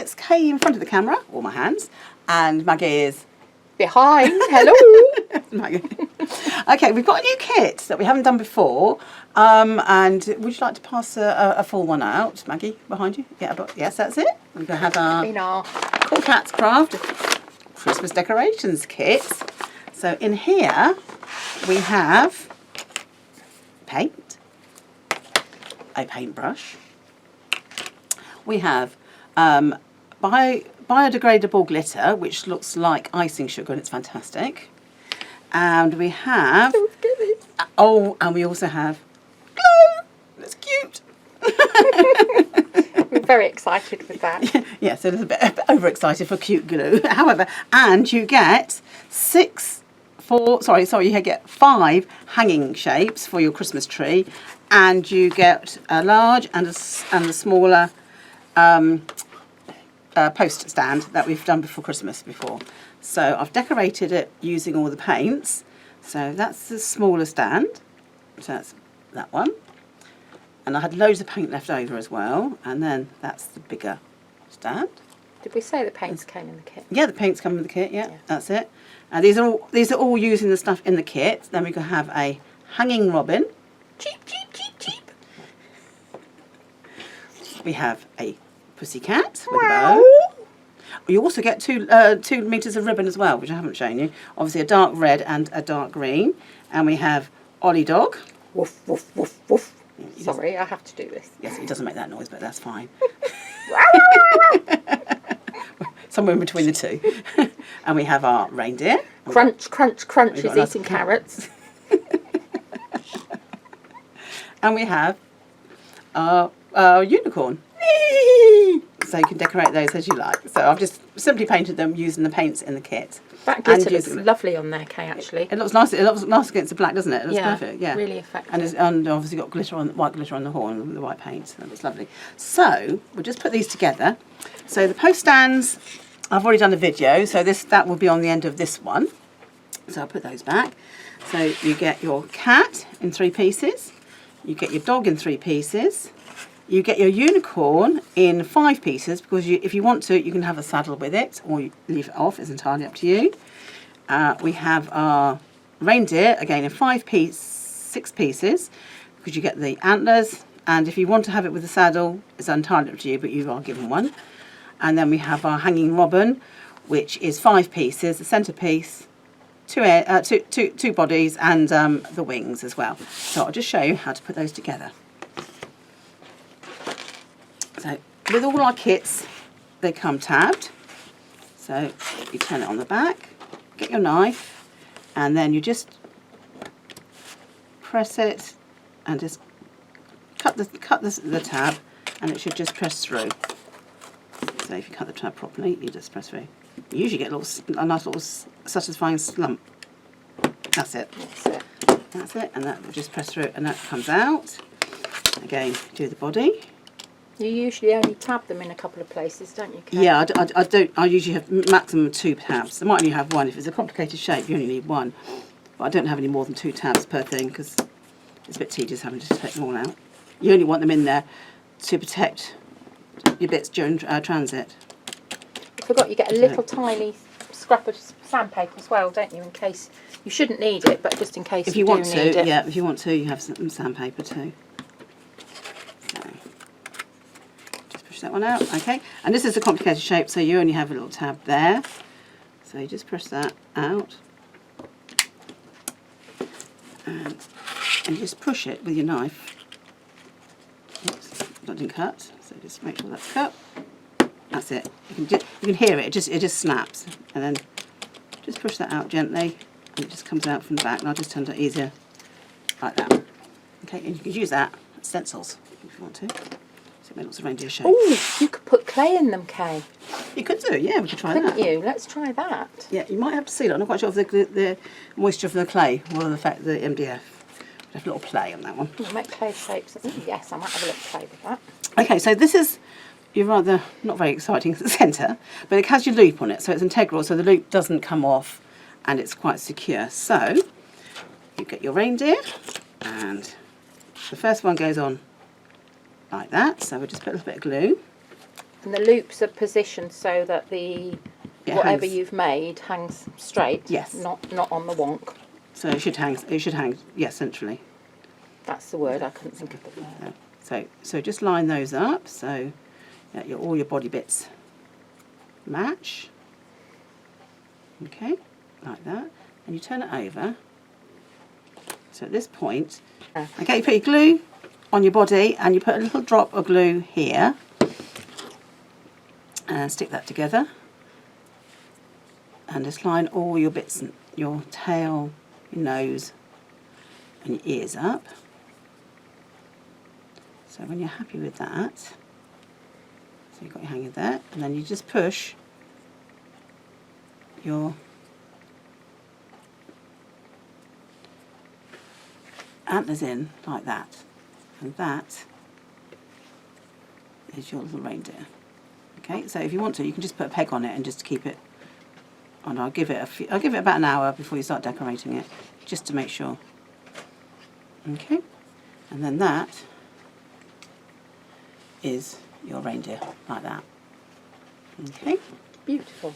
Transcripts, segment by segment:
it's Kay in front of the camera, or my hands, and Maggie is behind. Hello. Maggie. Okay, we've got a new kit that we haven't done before, and would you like to pass a full one out, Maggie, behind you? Yeah, but yes, that's it. We're going to have our CoolKatzCraft Christmas decorations kit. So in here we have paint, a paintbrush. We have biodegradable glitter, which looks like icing sugar, and it's fantastic. And we have, and we also have glue. That's cute. We're very excited with that. Yeah, so a little bit overexcited for cute glue. However, and you get you get 5 hanging shapes for your Christmas tree, and you get a large and a smaller post stand that we've done before Christmas before. So I've decorated it using all the paints. So that's the smaller stand. So that's that one. And I had loads of paint left over as well. And then that's the bigger stand. Did we say the paints came in the kit? Yeah, the paints come in the kit. Yeah, that's it. And these are all using the stuff in the kit. Then we can have a hanging robin. Cheep, cheep, cheep, cheep. We have a pussycat with a bow. You also get 2 meters of ribbon as well, which I haven't shown you. Obviously a dark red and a dark green. And we have Ollie Dog. Woof, woof, woof, woof. Sorry, I have to do this. Yes, he doesn't make that noise, but that's fine. Somewhere in between the two. And we have our reindeer. Crunch, crunch, crunch. He's eating carrots. And we have our unicorn. So you can decorate those as you like. So I've just simply painted them using the paints in the kit. That glitter looks lovely on there, Kay, actually. It looks nice. It looks nice against the black, doesn't it? It looks perfect. Yeah, really effective. And obviously got white glitter on the horn with the white paint. That looks lovely. So we'll just put these together. So the post stands, I've already done a video. So that will be on the end of this one. So I'll put those back. So you get your cat in 3 pieces. You get your dog in 3 pieces. You get your unicorn in 5 pieces, because if you want to, you can have a saddle with it, or you leave it off. It's entirely up to you. We have our reindeer, again in 6 pieces, because you get the antlers, and if you want to have it with the saddle, it's entirely up to you, but you are given one. And then we have our hanging robin, which is 5 pieces, the centrepiece, 2 bodies, and the wings as well. So I'll just show you how to put those together. So with all our kits, they come tabbed. So you turn it on the back, get your knife, and then you just press it and just cut the tab, and it should just press through. So if you cut the tab properly, you just press through. You usually get a nice little satisfying slump. That's it. That's it, and that will just press through, and that comes out. Again, do the body. You usually only tab them in a couple of places, don't you, Kay? Yeah, I don't. I usually have maximum 2 tabs. I might only have 1. If it's a complicated shape, you only need 1. But I don't have any more than 2 tabs per thing, because it's a bit tedious having to take them all out. You only want them in there to protect your bits during transit. I forgot you get a little tiny scrap of sandpaper as well, don't you? In case you shouldn't need it, but just in case if you want do to, need it. yeah. If you want to, you have some sandpaper too. That one out, okay, and this is a complicated shape, so you only have a little tab there, so you just press that out, and you just push it with your knife. Oops, that didn't cut, so just make sure that's cut. That's it. You can hear it. It just snaps, and then just push that out gently, and it just comes out from the back. And I'll just turn it easier like that. Okay, and you can use that as stencils if you want to. Lots of reindeer shape. Oh, you could put clay in them, Kay. You could do, yeah. We could try that. Couldn't you? Let's try that. Yeah, you might have to seal it. I'm not quite sure if the moisture from the clay will affect the MDF. We'll have a little play on that one. We'll make clay shapes. Yes, I might have a little play with that. Okay, so this is your rather not very exciting centre, but it has your loop on it, so it's integral, so the loop doesn't come off, and it's quite secure. So you get your reindeer, and the first one goes on like that. So we'll just put a little bit of glue And the loops are positioned so that the It whatever hangs. you've made hangs straight. Yes. Not on the wonk. So it should hang. It should hang. Yes, centrally. That's the word. I couldn't think of the word. Yeah. So just line those up. So yeah, all your body bits match. Okay, like that. And you turn it over. So at this point, okay, you put your glue on your body and you put a little drop of glue here and stick that together. And just line all your bits, your tail, your nose and your ears up. So when you're happy with that, so you've got your hanger there, and then you just push your antlers in like that, and that is your little reindeer. Okay, so if you want to, you can just put a peg on it and just keep it. And I'll give it about an hour before you start decorating it, just to make sure. Okay, and then that is your reindeer, like that. Okay. Beautiful.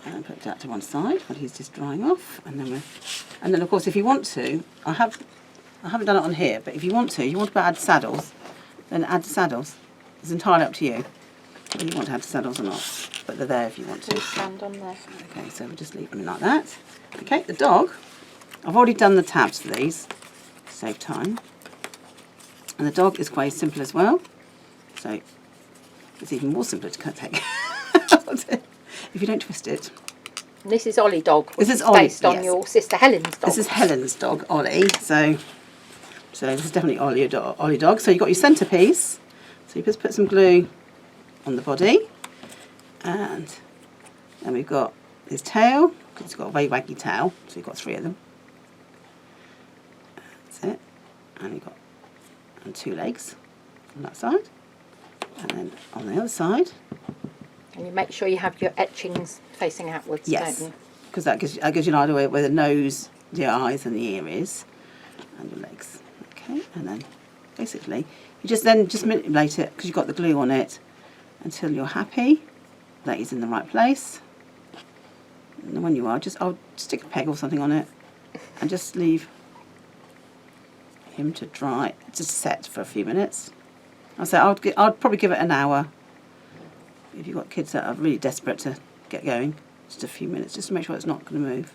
And put that to one side while he's just drying off, and then of course if you want to, I haven't done it on here, but if you want to add saddles, then add the saddles. It's entirely up to you whether you want to add the saddles or not, but they're there if you want to. Stand on there. Okay, so we'll just leave them like that. Okay, the dog, I've already done the tabs for these to save time, and the dog is quite simple as well. So it's even more simpler to take if you don't twist it. And this is Ollie dog, which This is is Ollie, based on yes. your sister Helen's dog. This is Helen's dog, Ollie. So this is definitely Ollie dog. So you've got your centrepiece. So you just put some glue on the body, and then we've got his tail, because he's got a very waggy tail. So you've got 3 of them. That's it. And you've got 2 legs on that side, and then on the other side. And you make sure you have your etchings facing outwards, Yes, don't you? because that gives you an idea where the nose, the eyes and the ear is, and your legs. Okay, and then basically you just manipulate it, because you've got the glue on it, until you're happy that he's in the right place. And when you are, I'll stick a peg or something on it and just leave him to dry, to set for a few minutes. I'd probably give it an hour. If you've got kids that are really desperate to get going, just a few minutes, just to make sure it's not going to move.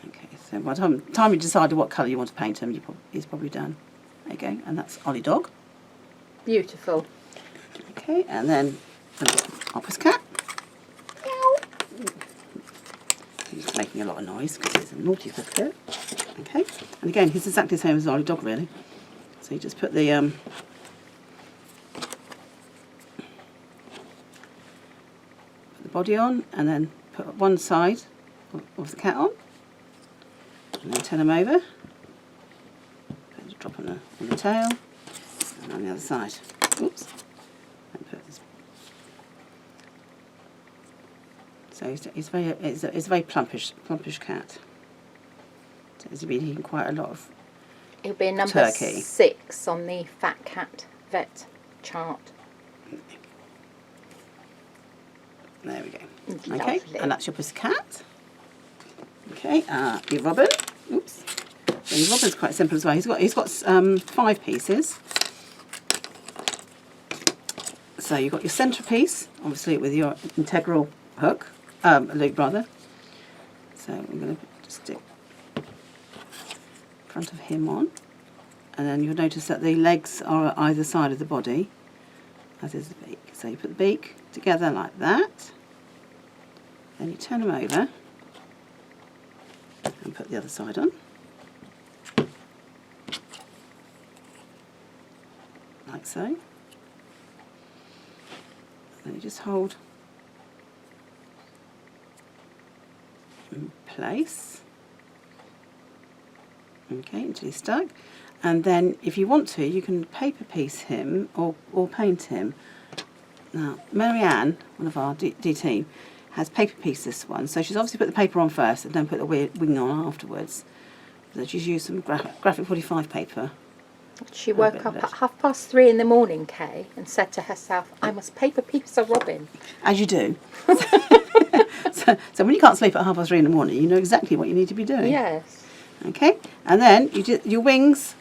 Okay, so by the time you decided what colour you want to paint him, he's probably done. There you go, and that's Ollie dog. Beautiful. Okay, and then Opus cat. He's making a lot of noise because he's a naughty little cat. Okay, and again, he's exactly the same as Ollie dog, really. So you just put the body on, and then put one side of the cat on, and then turn him over. Put a drop on the tail, and on the other side. Oops. And put this. So it's a very plumpish cat. So he's been eating quite a lot of It'll be number turkey. 6 on the Fat Cat Vet chart. There we go. Lovely. Okay, and that's your pussycat. Okay, your robin. Oops. So your robin's quite simple as well. He's got 5 pieces. So you've got your centrepiece, obviously with your integral hook, loop rather. So I'm going to just stick front of him on, and then you'll notice that the legs are at either side of the body, as is the beak. So you put the beak together like that, then you turn them over and put the other side on, like so. Then you just hold in place, okay, until he's stuck. And then if you want to, you can paper piece him or paint him. Now, Marianne, one of our D team, has paper pieced this one. So she's obviously put the paper on first and then put the wing on afterwards. So she's used some graphic 45 paper She woke up at 3:30 in the morning, Kay, and said to herself, I must paper piece of robin. As you do. So when you can't sleep at 3:30 in the morning, you know exactly what you need to be doing. Yes. Okay, and then your wings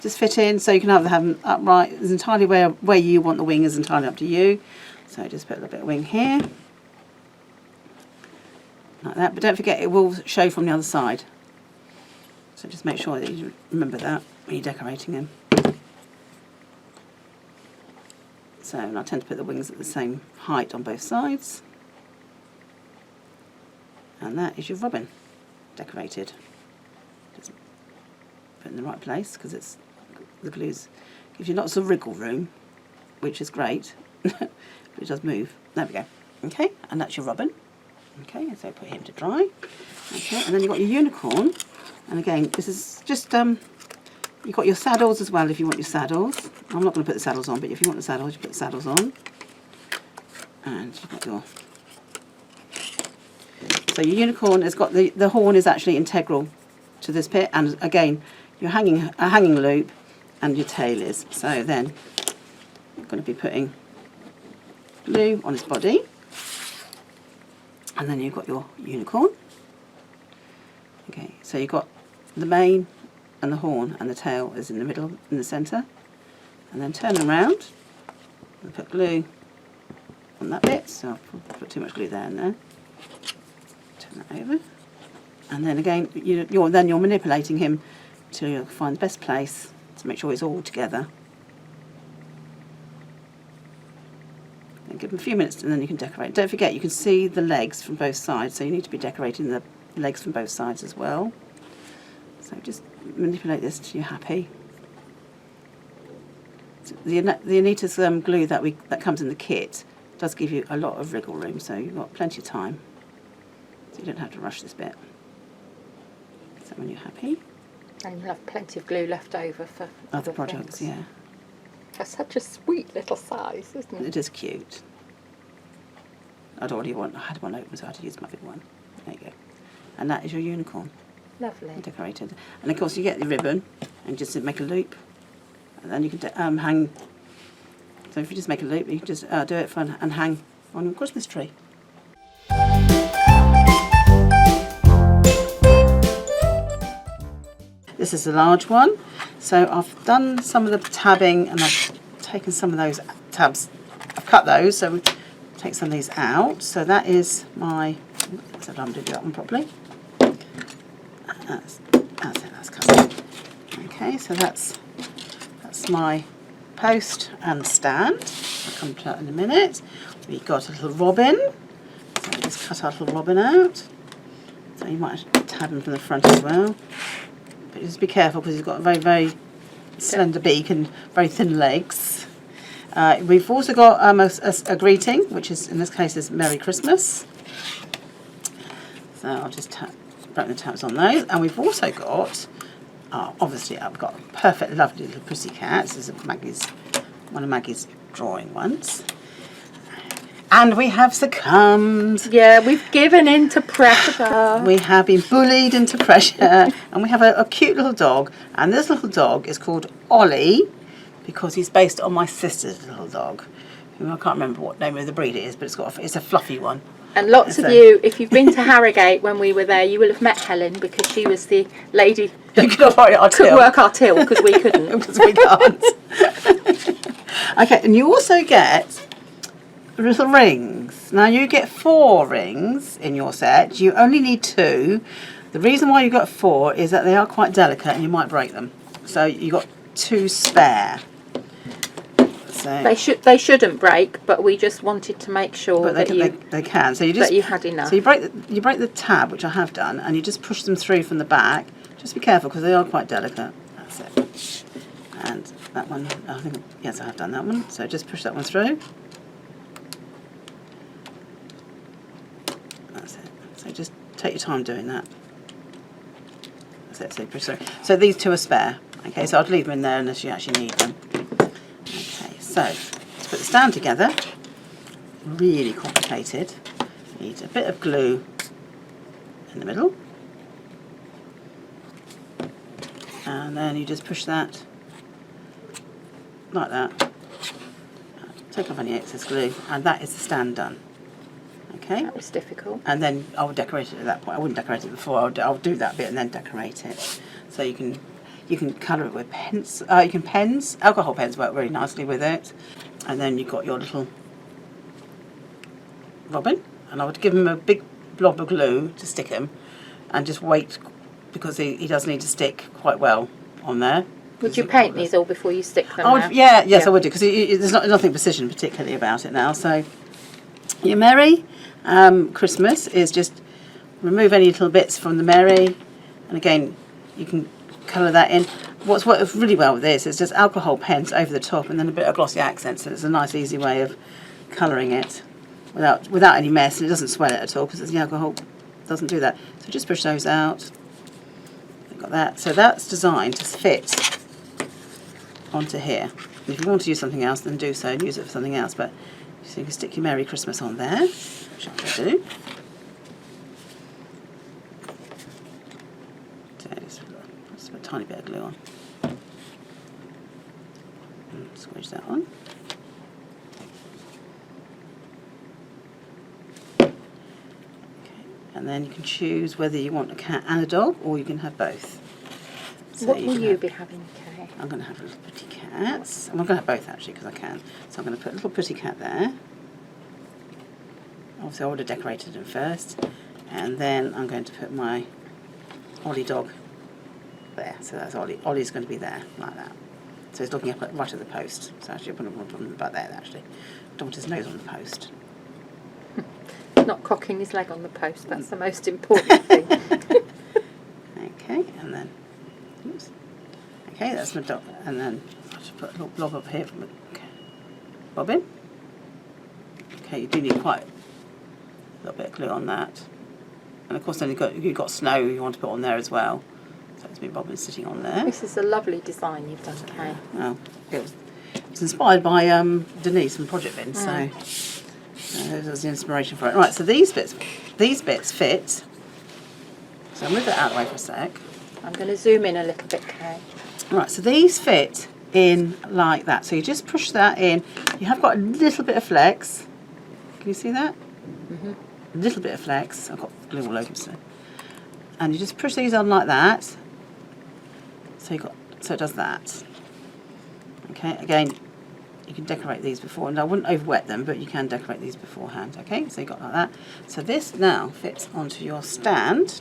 just fit in, so you can either have them upright. It's entirely where you want the wing is entirely up to you. So just put a little bit of wing here, like that. But don't forget, it will show from the other side. So just make sure that you remember that when you're decorating them. So I tend to put the wings at the same height on both sides. And that is your robin decorated. Just put it in the right place because it's the glues gives you lots of wriggle room, which is great. But it does move. There we go. Okay, and that's your robin. Okay, so put him to dry. Okay, and then you've got your unicorn. And again, this is just you've got your saddles as well if you want your saddles. I'm not going to put the saddles on, but if you want the saddles, you put the saddles on. And you've got your... So your unicorn has got the horn is actually integral to this bit, and again, you're a hanging loop, and your tail is. So then you're going to be putting glue on his body, and then you've got your unicorn. Okay, so you've got the mane and the horn, and the tail is in the middle, in the centre, and then turn around and put glue on that bit. So I'll put too much glue there and there. Turn that over, and then again you're manipulating him till you find the best place to make sure it's all together. Then give him a few minutes, and then you can decorate. Don't forget, you can see the legs from both sides, so you need to be decorating the legs from both sides as well. So just manipulate this till you're happy. So the Anita's glue that comes in the kit does give you a lot of wriggle room, so you've got plenty of time. So you don't have to rush this bit. So when you're happy. And you'll have plenty of glue left over for other projects, things. yeah. That's such a sweet little size, isn't it? It is cute. I had one open, so I had to use my big one. There you go. And that is your unicorn. Lovely. Decorated. And of course you get the ribbon and just make a loop. And then you can hang. So if you just make a loop, you can just do it fun and hang on your Christmas tree. This is a large one, so I've done some of the tabbing and I've taken some of those tabs, I've cut those, so we take some of these out. So that is my, so I did that one properly. That's cut. Okay, so that's my post and stand. I'll come to that in a minute. We've got a little robin, so we just cut our little robin out. So you might tab him from the front as well. But just be careful because he's got a very, very slender beak and very thin legs. We've also got a greeting, which is in this case is Merry Christmas. So I'll just break the tabs on those. And we've also got, obviously I've got a perfect, lovely little pussy cat. This is one of Maggie's drawing ones. And we have succumbed. Yeah, we've given in to pressure. We have been bullied into pressure. And we have a cute little dog. And this little dog is called Ollie because he's based on my sister's little dog, who I can't remember what name of the breed it is, but it's a fluffy one. And lots of you, if you've been to Harrogate when we were there, you will have met Helen because she was the lady who could work our till because we couldn't. Because we can't. Okay, and you also get little rings. Now you get 4 rings in your set. You only need 2. The reason why you got 4 is that they are quite delicate and you might break them. So you got 2 spare. So they shouldn't break, but we just wanted to make sure they can. So you just that you had enough. So you break the tab, which I have done, and you just push them through from the back. Just be careful because they are quite delicate. That's it. And that one, I think, yes, I have done that one. So just push that one through. That's it. So just take your time doing that. That's it. So you push through. So these 2 are spare. Okay, so I'd leave them in there unless you actually need them. Okay, so to put the stand together, really complicated. You need a bit of glue in the middle. And then you just push that like that. Take off any excess glue, and that is the stand done. Okay. That was difficult. And then I would decorate it at that point. I wouldn't decorate it before. I'll do that bit and then decorate it. So you can colour it with pens. You can pens. Alcohol pens work really nicely with it. And then you've got your little robin, and I would give him a big blob of glue to stick him, and just wait, because he does need to stick quite well on there. Would you paint these all before you stick them? Yes, I would do, because there's nothing precision particularly about it now. So your Merry Christmas is just remove any little bits from the Merry, and again you can colour that in. What's worked really well with this is just alcohol pens over the top, and then a bit of glossy accents, so it's a nice easy way of colouring it without any mess, and it doesn't swell it at all, because the alcohol doesn't do that. So just push those out. Got that. So that's designed to fit onto here. And if you want to use something else, then do so and use it for something else. But so you can stick your Merry Christmas on there, which I will do. So just put a tiny bit of glue on. And squeeze that on. Okay. And then you can choose whether you want a cat and a dog, or you can have both. So what will you be having, Kay? I'm going to have little pretty cats. I'm going to have both actually, because I can. So I'm going to put a little pretty cat there. Obviously I would have decorated them first. And then I'm going to put my Ollie dog there. So that's Ollie. Ollie's going to be there, like that. So he's looking up right at the post. So actually I'm going to put him about there actually. I don't want his nose on the post. Not cocking his leg on the post, that's the most important thing. Okay, and then, oops. Okay, that's my dog. And then I'll just put a little blob up here from the bobbin. Okay, you do need quite a little bit of glue on that. And of course then you've got snow you want to put on there as well. So it's my bobbin sitting on there. This is a lovely design you've done, Kay. Well, it was inspired by Denise from Project Bin, so that was the inspiration for it. Right, so these bits fit. So I'll move that out of the way for a sec. I'm going to zoom in a little bit, Kay. Right, so these fit in like that. So you just push that in. You have got a little bit of flex. Can you see that? Mm-hmm. A little bit of flex. I've got glue all over so. And you just push these on like that. So it does that. Okay, again, you can decorate these before, and I wouldn't over wet them, but you can decorate these beforehand. Okay, so you got like that. So this now fits onto your stand.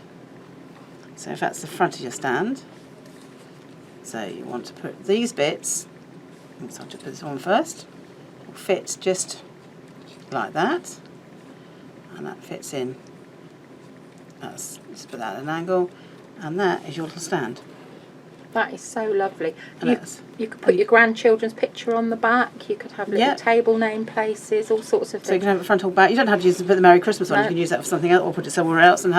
So if that's the front of your stand, so you want to put these bits, so I'll just put this on first, will fit just like that, and that fits in, just put that at an angle, and that is your little stand. That is so lovely. And you could put your grandchildren's picture on the back, you could have little table name places, all sorts of things. So you can have a front or back. You don't have to put the Merry Christmas on, you can use that for something else, or put it somewhere else, and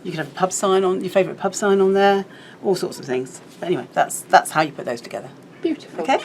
you can have a pub sign on, your favourite pub sign on there, all sorts of things. But anyway, that's how you put those together. Beautiful. Okay.